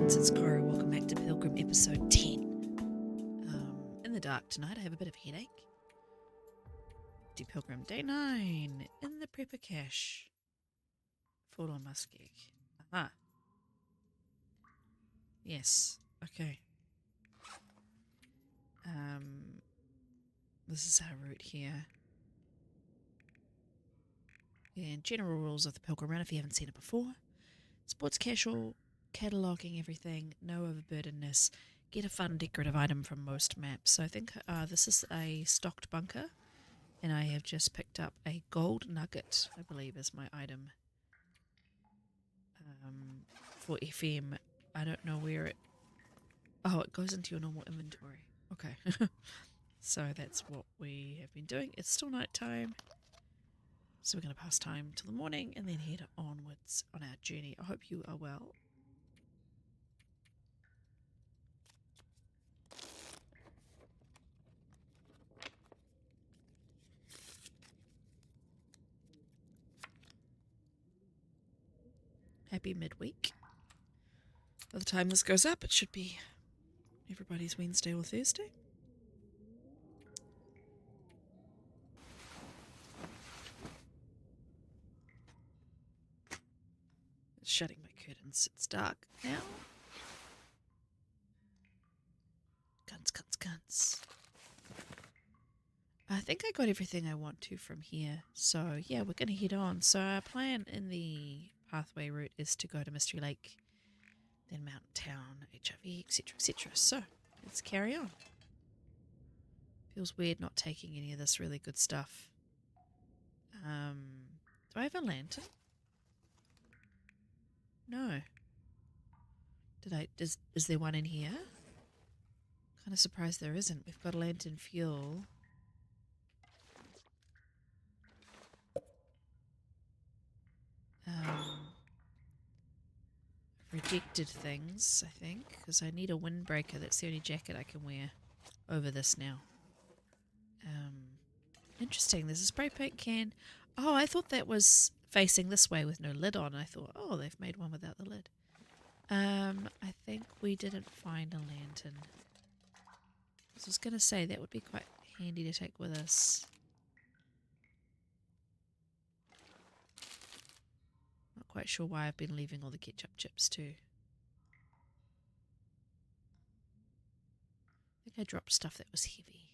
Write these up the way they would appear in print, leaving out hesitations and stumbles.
Greetings, it's Cora. Welcome back to Pilgrim episode 10. In the dark tonight, I have a bit of a headache. Do Pilgrim day 9 in the prepper cache. Fall on muskeg. Aha. Yes. Okay. This is our route here. And general rules of the Pilgrim run if you haven't seen it before. Sports casual, cataloguing everything, no overburdenedness. Get a fun decorative item from most maps. So I think this is a stocked bunker, and I have just picked up a gold nugget, I believe is my item. For FM, I don't know where it... Oh, it goes into your normal inventory. Okay. So that's what we have been doing. It's still night time. So we're going to pass time till the morning and then head onwards on our journey. I hope you are well. Happy midweek. By the time this goes up, it should be everybody's Wednesday or Thursday. Shutting my curtains. It's dark now. Guns, guns, guns. I think I got everything I want to from here. So, yeah, we're going to head on. So our plan in the pathway route is to go to Mystery Lake, then Mountain Town, HIV, etc., etc. So, let's carry on. Feels weird not taking any of this really good stuff. Do I have a lantern? No. Is there one in here? Kind of surprised there isn't. We've got a lantern fuel. Rejected things, I think, because I need a windbreaker. That's the only jacket I can wear over this now. Interesting. There's a spray paint can. Oh, I thought that was facing this way with no lid on. I thought, oh, they've made one without the lid. I think we didn't find a lantern. I was going to say that would be quite handy to take with us. Not quite sure why I've been leaving all the ketchup chips too. I think I dropped stuff that was heavy.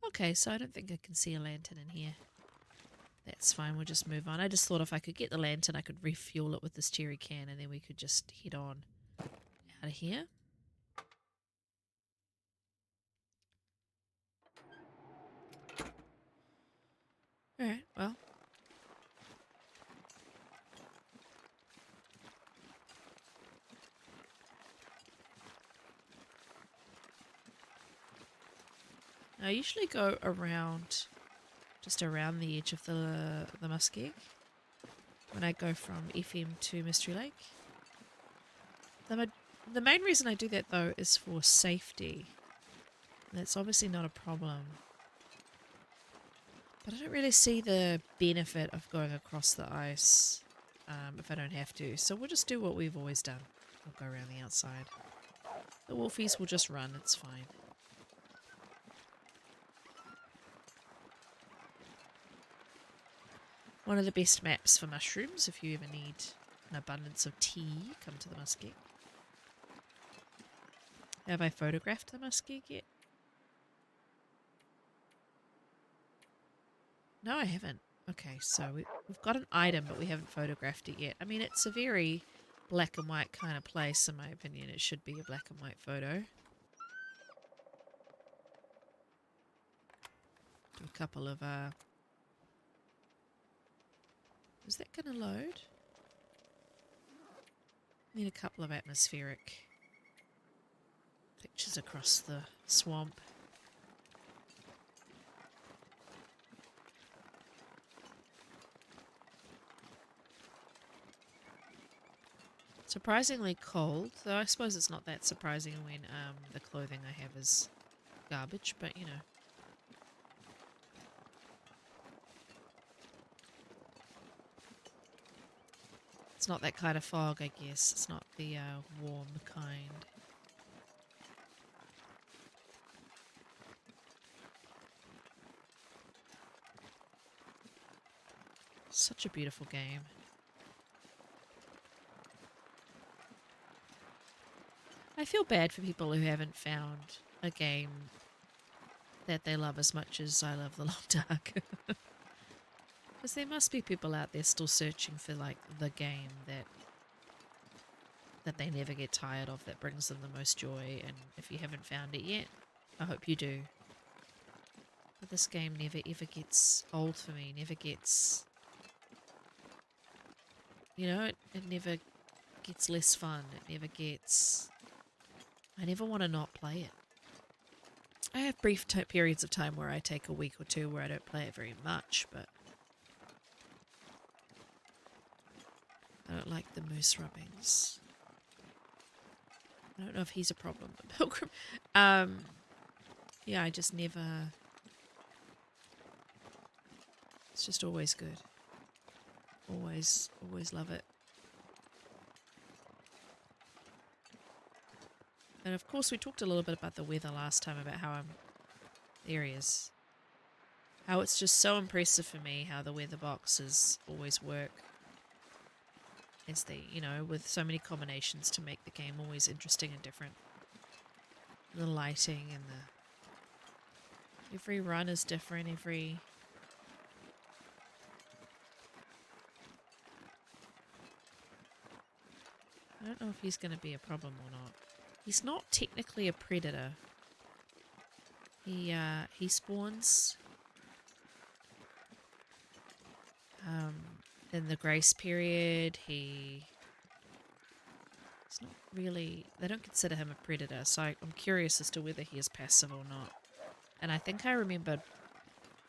Okay, so I don't think I can see a lantern in here. That's fine, we'll just move on. I just thought if I could get the lantern, I could refuel it with this cherry can and then we could just head on out of here. Alright, well. I usually go around, just around the edge of the muskeg when I go from FM to Mystery Lake. The main reason I do that though is for safety. That's obviously not a problem. But I don't really see the benefit of going across the ice if I don't have to. So we'll just do what we've always done. We'll go around the outside. The wolfies will just run, it's fine. One of the best maps for mushrooms if you ever need an abundance of tea, come to the muskeg. Have I photographed the muskeg yet? No, I haven't. Okay, so we've got an item, but we haven't photographed it yet. I mean, it's a very black and white kind of place, in my opinion. It should be a black and white photo. Do a couple of, is that going to load? Need a couple of atmospheric pictures across the swamp. Surprisingly cold, though I suppose it's not that surprising when the clothing I have is garbage, but you know. It's not that kind of fog, I guess. It's not the warm kind. Such a beautiful game. I feel bad for people who haven't found a game that they love as much as I love The Long Dark. Because there must be people out there still searching for like the game that they never get tired of, that brings them the most joy. And if you haven't found it yet, I hope you do. But this game never ever gets old for me, never gets... You know, it never gets less fun. It never gets... I never want to not play it. I have brief periods of time where I take a week or two where I don't play it very much, but... I don't like the moose rubbings. I don't know if he's a problem, but Pilgrim... yeah, I just never... It's just always good. Always love it. And of course we talked a little bit about the weather last time, about how there he is. How it's just so impressive for me how the weather boxes always work. As they, you know, with so many combinations to make the game always interesting and different. The lighting and every run is different, I don't know if he's going to be a problem or not. He's not technically a predator. He spawns in the grace period. It's not really... They don't consider him a predator, so I'm curious as to whether he is passive or not. And I think I remembered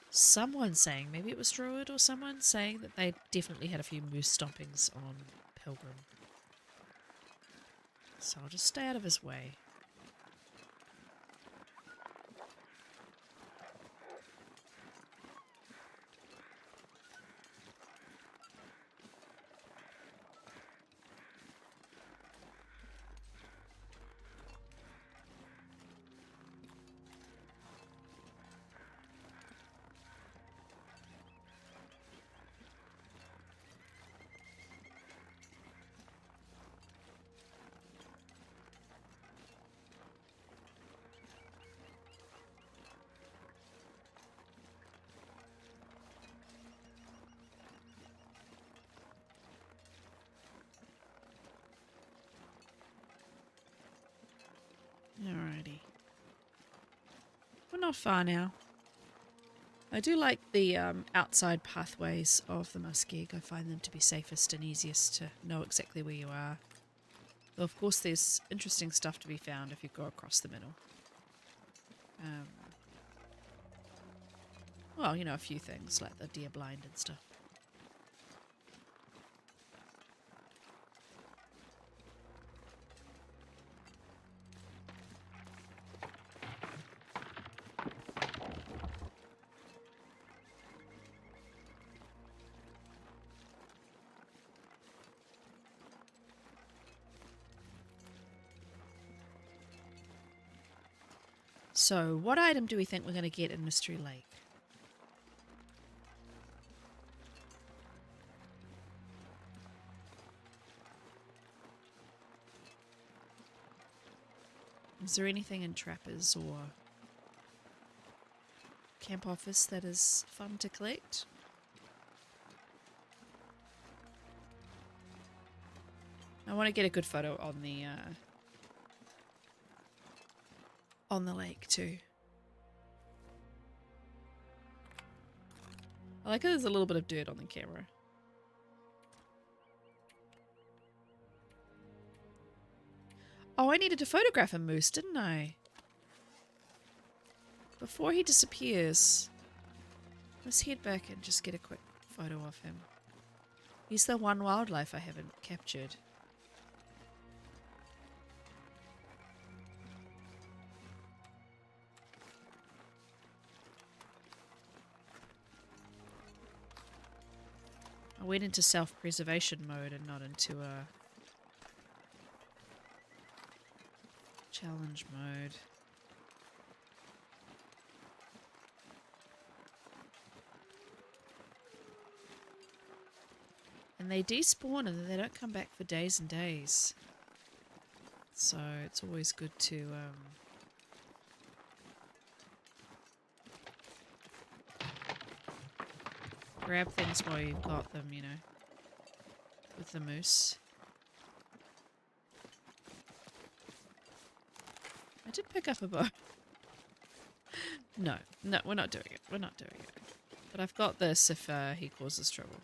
someone saying, maybe it was Druid or someone, saying that they definitely had a few moose stompings on Pilgrim. So I'll just stay out of his way. Alrighty. We're not far now. I do like the outside pathways of the muskeg. I find them to be safest and easiest to know exactly where you are. Though of course there's interesting stuff to be found if you go across the middle. Well, you know, a few things like the deer blind and stuff. So, what item do we think we're going to get in Mystery Lake? Is there anything in Trappers or Camp Office that is fun to collect? I want to get a good photo on the lake too. I like how there's a little bit of dirt on the camera. Oh, I needed to photograph a moose, didn't I? Before he disappears, let's head back and just get a quick photo of him. He's the one wildlife I haven't captured. I went into self-preservation mode and not into a challenge mode. And they despawn and they don't come back for days and days. So it's always good to grab things while you've got them, you know, with the moose. I did pick up a bow. No, we're not doing it. We're not doing it. But I've got this if he causes trouble.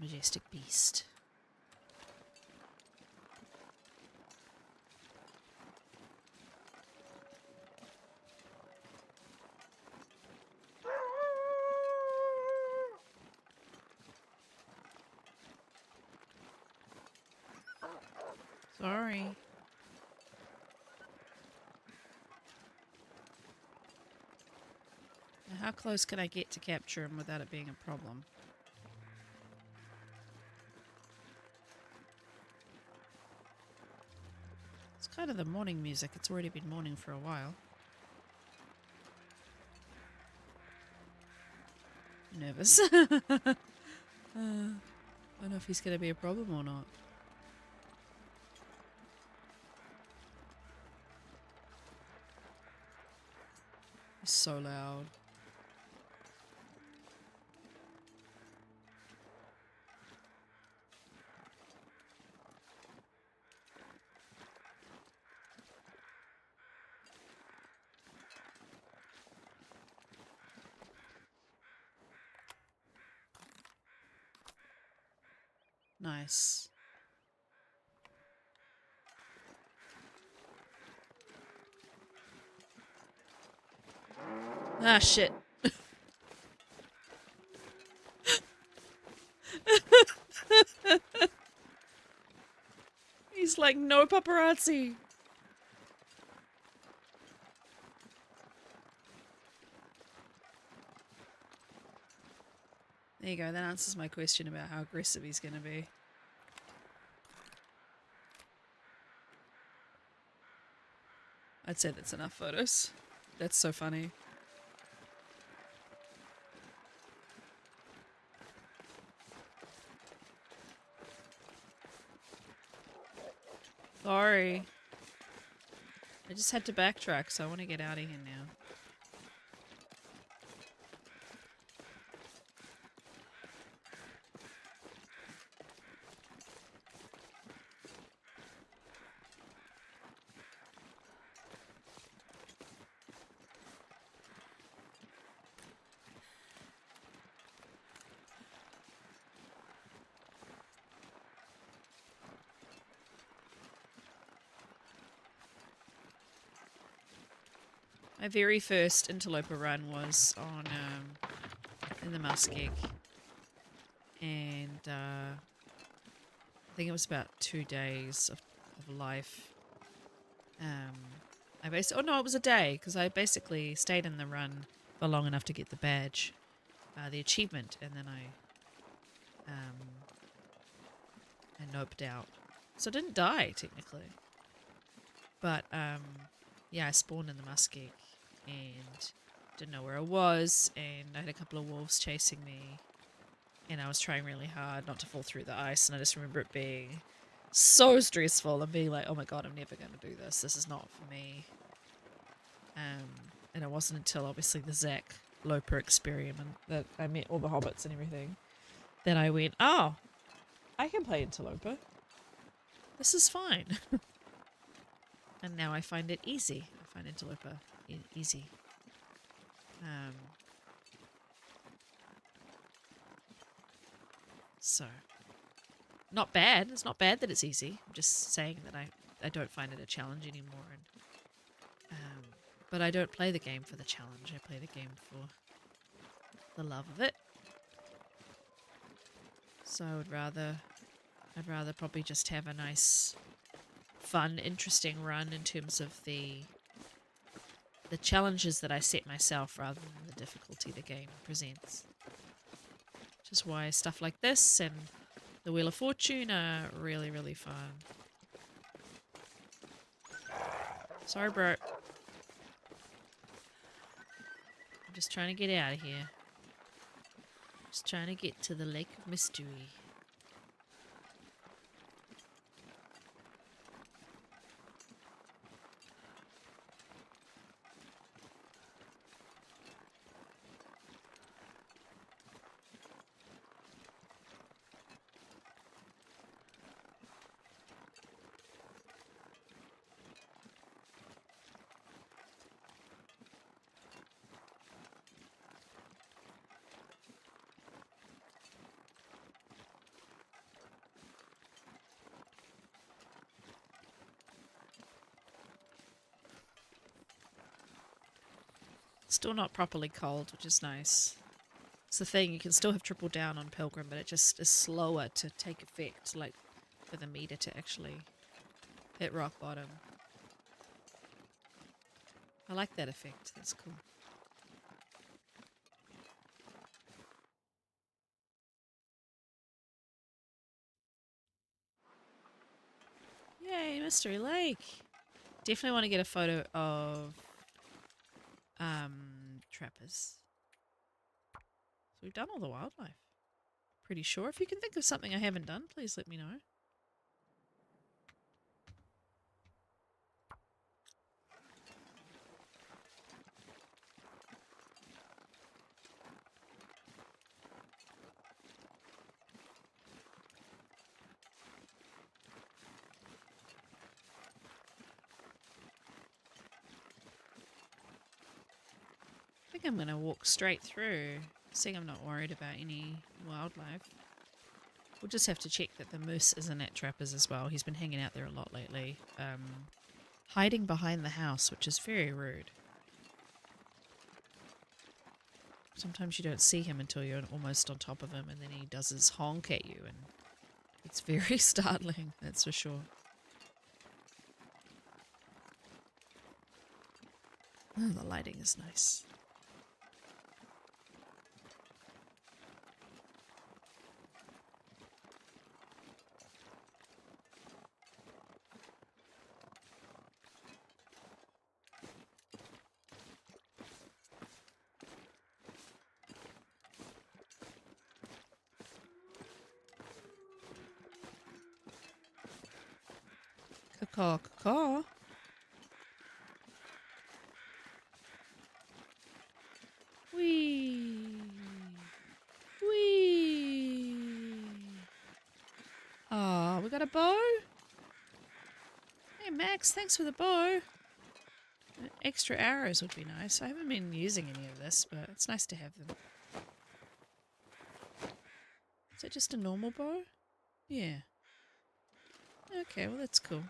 Majestic beast. Sorry. Now how close can I get to capture him without it being a problem? Kind of the morning music. It's already been morning for a while. Nervous. I don't know if he's going to be a problem or not. He's so loud. Nice. Ah, shit. He's like, no paparazzi. There you go. That answers my question about how aggressive he's going to be. I'd say that's enough photos. That's so funny. Sorry. I just had to backtrack, so I want to get out of here now. My very first interloper run was on in the muskeg, and I think it was about 2 days of life. I basically, oh no, it was a day, because I basically stayed in the run for long enough to get the badge, the achievement, and then I noped out. So I didn't die technically, but yeah, I spawned in the muskeg and didn't know where I was, and I had a couple of wolves chasing me, and I was trying really hard not to fall through the ice, and I just remember it being so stressful and being like, oh my god, I'm never going to do this. This is not for me. And it wasn't until obviously the Zach Loper experiment that I met all the hobbits and everything that I went, oh, I can play interloper. This is fine. And now I find it easy. I find interloper easy. So not bad. It's not bad that it's easy. I'm just saying that I don't find it a challenge anymore. And but I don't play the game for the challenge. I play the game for the love of it. So I'd rather probably just have a nice, fun, interesting run in terms of the challenges that I set myself rather than the difficulty the game presents. Which is why stuff like this and the Wheel of Fortune are really, really fun. Sorry, bro. I'm just trying to get out of here. Just trying to get to the Lake of Mystery. Still not properly cold, which is nice. It's the thing, you can still have triple down on Pilgrim, but it just is slower to take effect, like for the meter to actually hit rock bottom. I like that effect, that's cool. Yay, Mystery Lake! Definitely want to get a photo of trappers. So we've done all the wildlife. Pretty sure. If you can think of something I haven't done, please let me know. I think I'm going to walk straight through, seeing I'm not worried about any wildlife. We'll just have to check that the moose isn't at Trappers as well. He's been hanging out there a lot lately. Hiding behind the house, which is very rude. Sometimes you don't see him until you're almost on top of him, and then he does his honk at you, and it's very startling, that's for sure. Oh, the lighting is nice. Caw, caw. Whee! Whee! Ah, we got a bow? Hey Max, thanks for the bow. Extra arrows would be nice. I haven't been using any of this, but it's nice to have them. Is it just a normal bow? Yeah. Okay, well that's cool.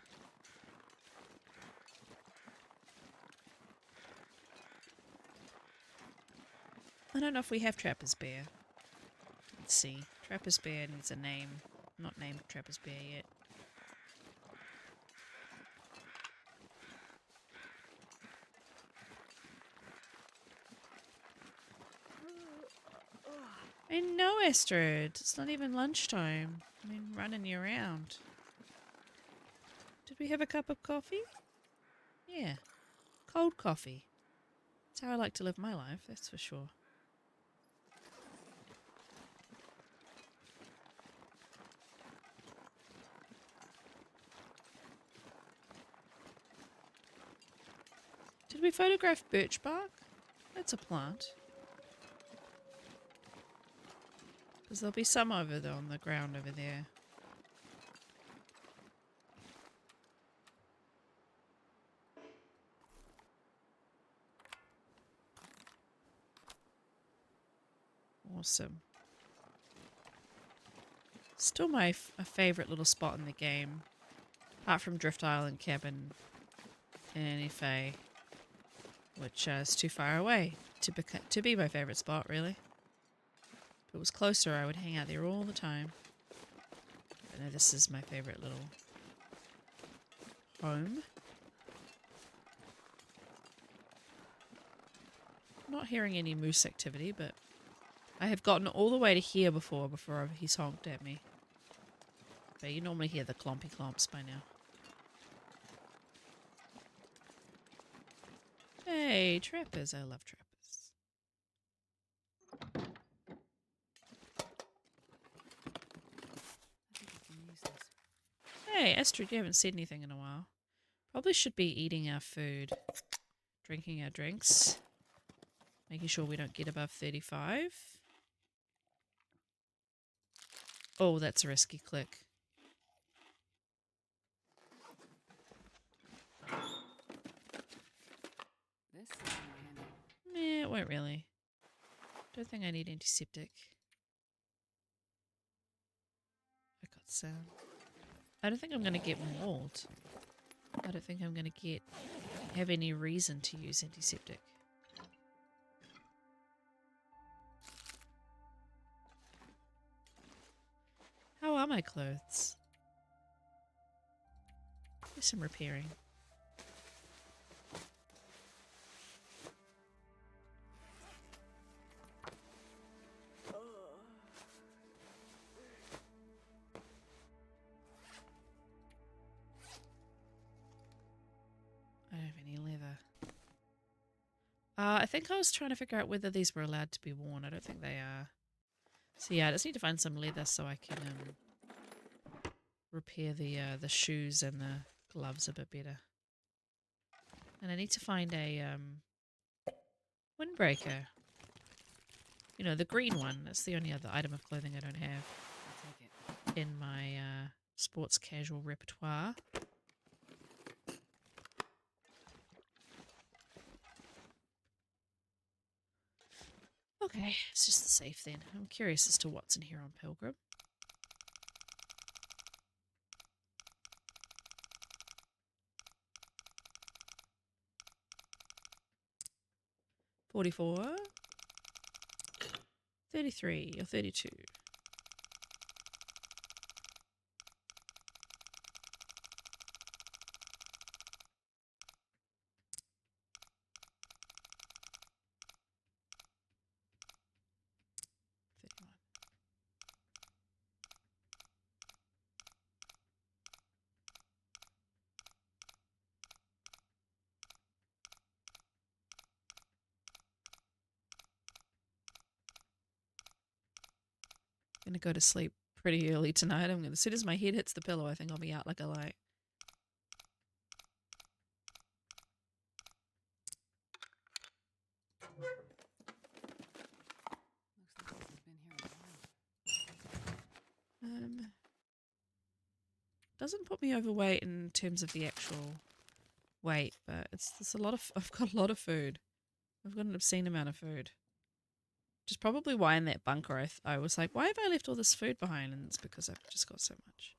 I don't know if we have Trapper's Bear. Let's see. Trapper's Bear needs a name. Not named Trapper's Bear yet. I know, Astrid. It's not even lunchtime. I mean, running you around. Did we have a cup of coffee? Yeah. Cold coffee. That's how I like to live my life, that's for sure. Did we photograph birch bark? That's a plant. Because there'll be some over there on the ground over there. Awesome. Still my a favourite little spot in the game. Apart from Drift Island Cabin in FA, which is too far away to be my favourite spot, really. If it was closer, I would hang out there all the time. But no, this is my favourite little home. Not hearing any moose activity, but I have gotten all the way to here before he's honked at me. But you normally hear the clompy clomps by now. Hey, trappers. I love trappers. Hey, Astrid, you haven't said anything in a while. Probably should be eating our food, drinking our drinks, making sure we don't get above 35. Oh, that's a risky click. Meh, it won't really. Don't think I need antiseptic. I got sound. I don't think I'm going to get mauled. I don't think I'm going to have any reason to use antiseptic. How are my clothes? There's some repairing. I don't have any leather. I think I was trying to figure out whether these were allowed to be worn. I don't think they are. So yeah, I just need to find some leather so I can repair the shoes and the gloves a bit better. And I need to find a windbreaker. You know, the green one. That's the only other item of clothing I don't have in my sports casual repertoire. Okay, it's just the safe then. I'm curious as to what's in here on Pilgrim. $44, $33 or $32. Gonna go to sleep pretty early tonight. As soon as my head hits the pillow, I think I'll be out like a light. Doesn't put me overweight in terms of the actual weight, but it's a lot of. I've got a lot of food. I've got an obscene amount of food. Which is probably why in that bunker I was like, why have I left all this food behind? And it's because I've just got so much.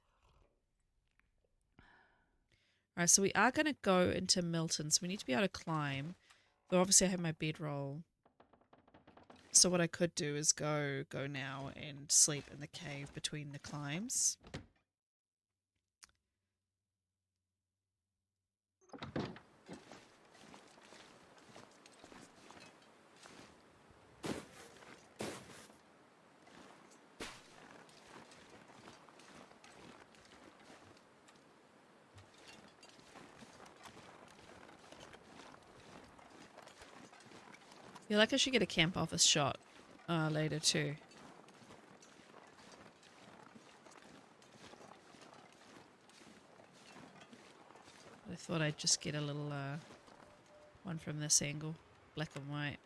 Alright, so we are going to go into Milton, so we need to be able to climb. Though obviously I have my bedroll. So what I could do is go now and sleep in the cave between the climbs. I feel like I should get a camp office shot later too. I thought I'd just get a little one from this angle, black and white.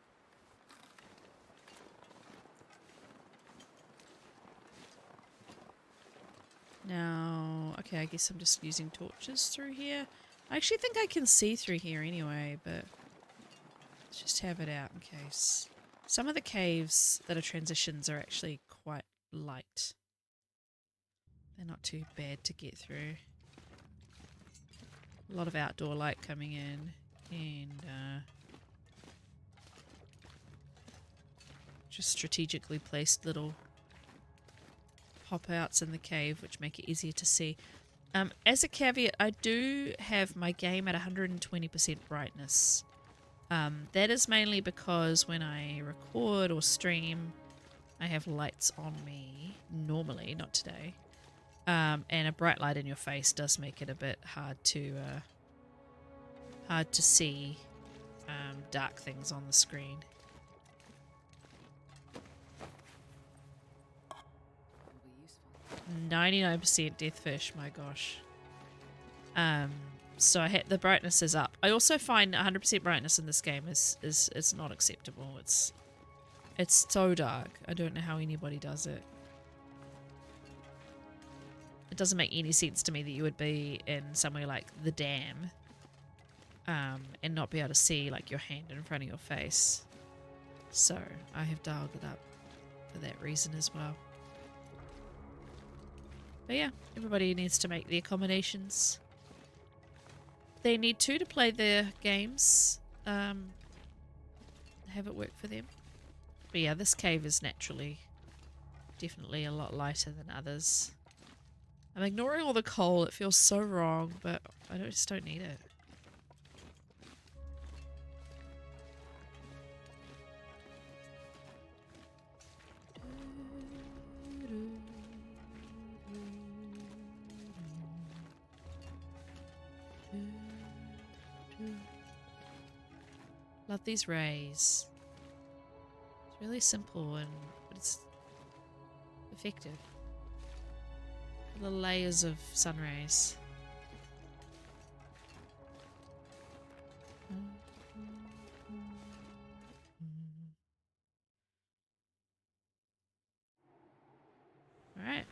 Now, okay, I guess I'm just using torches through here. I actually think I can see through here anyway, but let's just have it out in case. Some of the caves that are transitions are actually quite light. They're not too bad to get through. A lot of outdoor light coming in, and just strategically placed little pop-outs in the cave which make it easier to see. As a caveat, I do have my game at 120% brightness. That is mainly because when I record or stream, I have lights on me normally, not today. And a bright light in your face does make it a bit hard to see dark things on the screen. 99% deathfish, my gosh. So I had the brightness is up. I also find 100% brightness in this game is not acceptable. It's so dark. I don't know how anybody does it. It doesn't make any sense to me that you would be in somewhere like the dam and not be able to see like your hand in front of your face. So I have dialed it up for that reason as well. But yeah, everybody needs to make the accommodations they need to play their games, have it work for them. But yeah, this cave is definitely a lot lighter than others. I'm ignoring all the coal, it feels so wrong, but I just don't need it. Love these rays. It's really simple but it's effective. Little layers of sun rays. All right.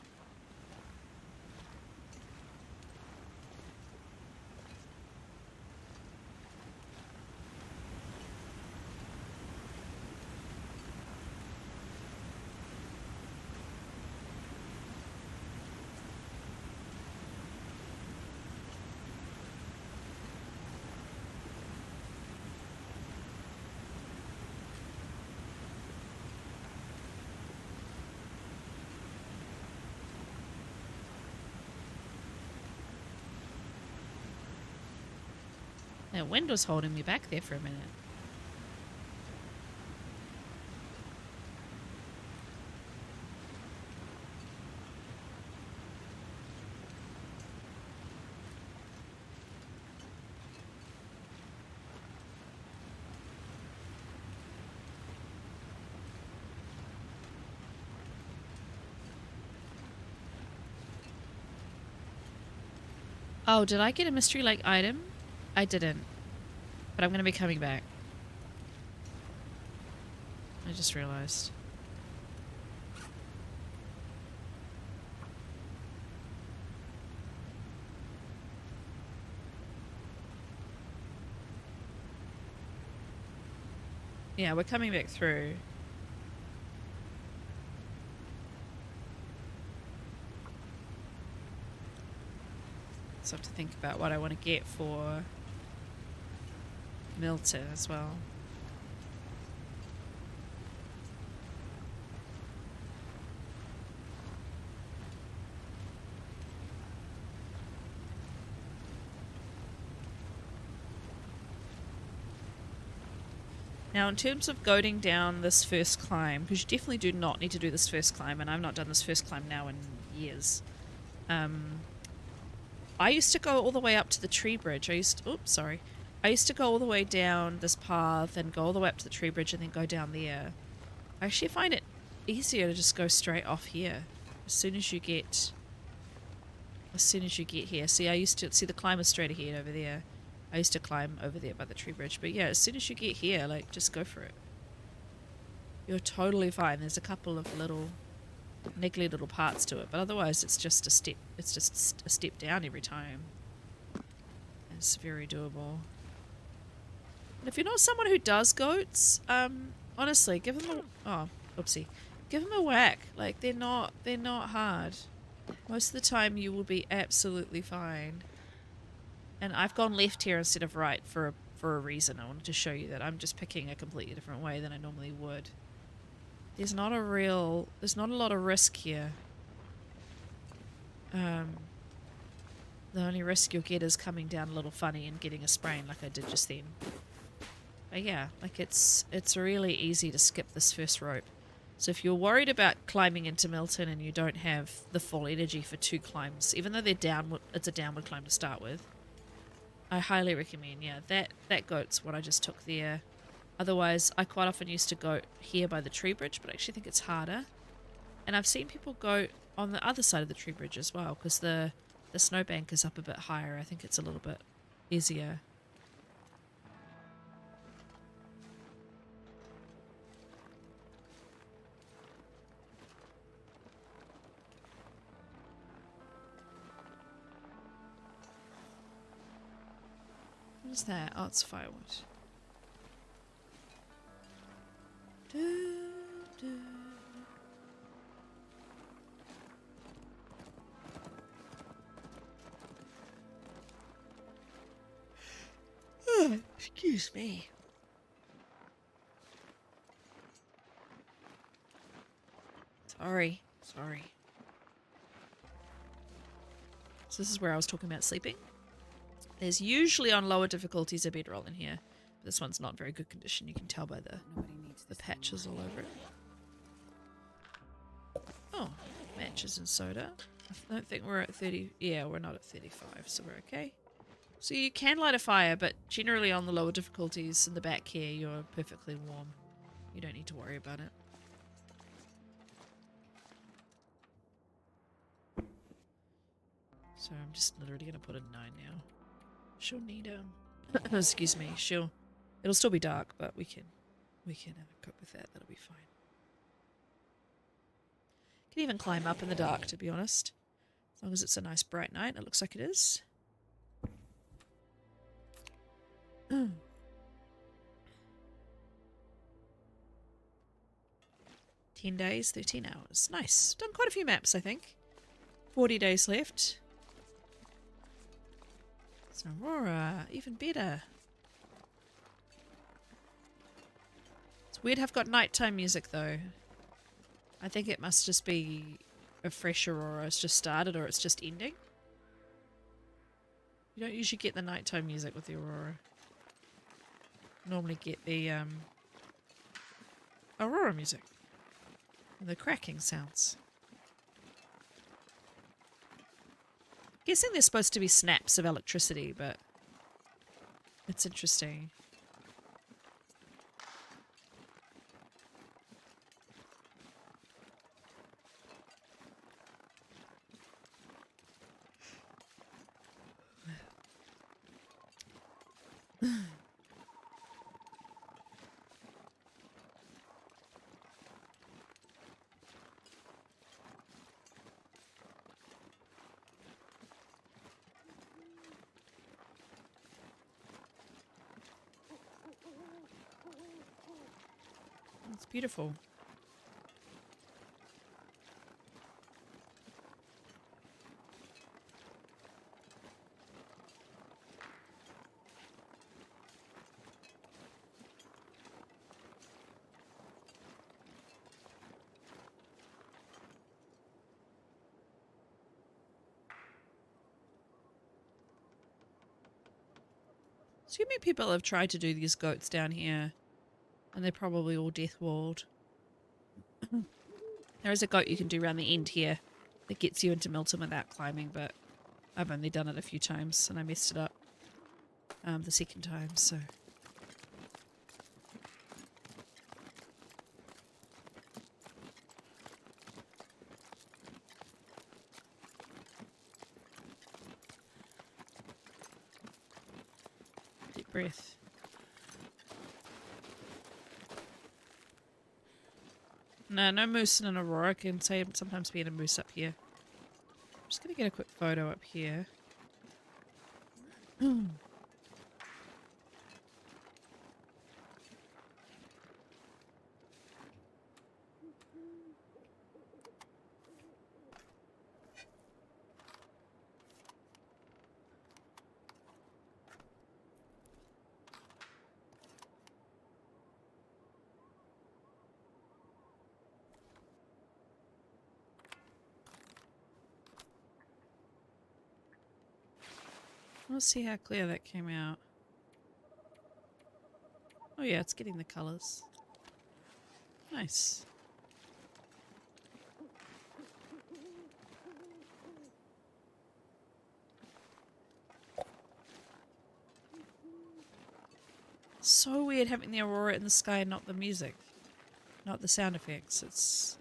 That wind was holding me back there for a minute. Oh, did I get a mystery like item? I didn't, but I'm going to be coming back. I just realized. Yeah, we're coming back through. So I have to think about what I want to get for Milton as well. Now in terms of going down this first climb, because you definitely do not need to do this first climb, and I've not done this first climb now in years. I used to go all the way up to the tree bridge. I used to go all the way down this path and go all the way up to the tree bridge and then go down there. I actually find it easier to just go straight off here as soon as you get here. See, I used to see the climb is straight ahead over there. I used to climb over there by the tree bridge, but yeah, as soon as you get here, like, just go for it. You're totally fine. There's a couple of little niggly little parts to it, but otherwise it's just a step. It's just a step down every time. It's very doable. And if you're not someone who does goats, honestly, give them a give them a whack. Like, they're not hard. Most of the time you will be absolutely fine. And I've gone left here instead of right for a reason. I wanted to show you that I'm just picking a completely different way than I normally would. There's not a lot of risk here. The only risk you'll get is coming down a little funny and getting a sprain like I did just then. But yeah, like it's really easy to skip this first rope. So if you're worried about climbing into Milton and you don't have the full energy for 2 climbs, even though it's a downward climb to start with, I highly recommend, yeah, that goat's what I just took there. Otherwise, I quite often used to go here by the tree bridge, but I actually think it's harder. And I've seen people go on the other side of the tree bridge as well, because the snowbank is up a bit higher. I think it's a little bit easier. What is that? Oh, it's firewood. Oh, excuse me. Sorry. So this is where I was talking about sleeping. There's usually on lower difficulties a bedroll in here. But this one's not very good condition. You can tell by the patches all over it. Oh, matches and soda. I don't think we're at 30. Yeah, we're not at 35, so we're okay. So you can light a fire, but generally on the lower difficulties in the back here, you're perfectly warm. You don't need to worry about it. So I'm just literally going to put a 9 now. She'll need excuse me. It'll still be dark, but we can cope with that. That'll be fine. Can even climb up in the dark, to be honest, as long as it's a nice bright night. It looks like it is. 10 days, 13 hours. Nice. Done quite a few maps, I think. 40 days left. It's Aurora. Even better. It's weird I've got nighttime music, though. I think it must just be a fresh Aurora. It's just started or it's just ending. You don't usually get the nighttime music with the Aurora. Normally get the Aurora music. And the cracking sounds. Guessing there's supposed to be snaps of electricity, but it's interesting. It's beautiful. So many people have tried to do these goats down here, and they're probably all death-walled. There is a goat you can do around the end here that gets you into Milton without climbing, but I've only done it a few times, and I messed it up the second time, so... Deep breath. No moose in an Aurora. Can say sometimes being a moose up here. I'm just going to get a quick photo up here. Let's see how clear that came out. Oh yeah, it's getting the colours. Nice. So weird having the aurora in the sky and not the music. Not the sound effects. It's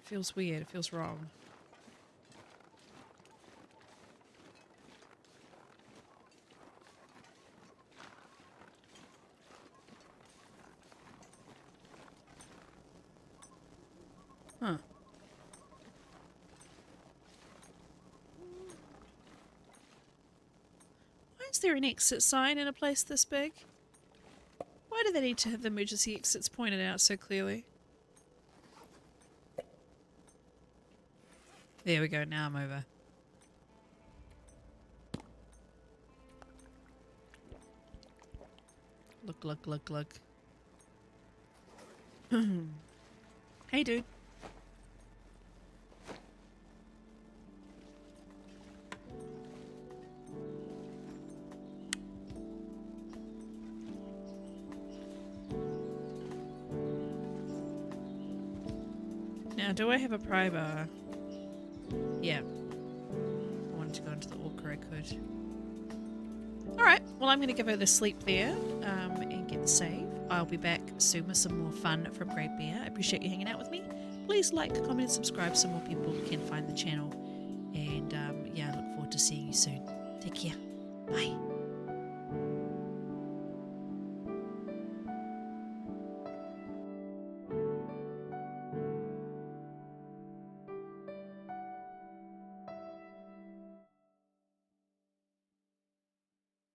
feels weird. It feels wrong. Huh. Why is there an exit sign in a place this big? Why do they need to have the emergency exits pointed out so clearly? There we go, now I'm over. Look. Hey, dude. Now, do I have a pry bar? Yeah. I wanted to go into the orca, I could. Alright, well I'm going to give her the sleep there and get the save. I'll be back soon with some more fun from Great Bear. I appreciate you hanging out with me. Please like, comment and subscribe so more people can find the channel. And yeah, I look forward to seeing you soon. Take care. Bye.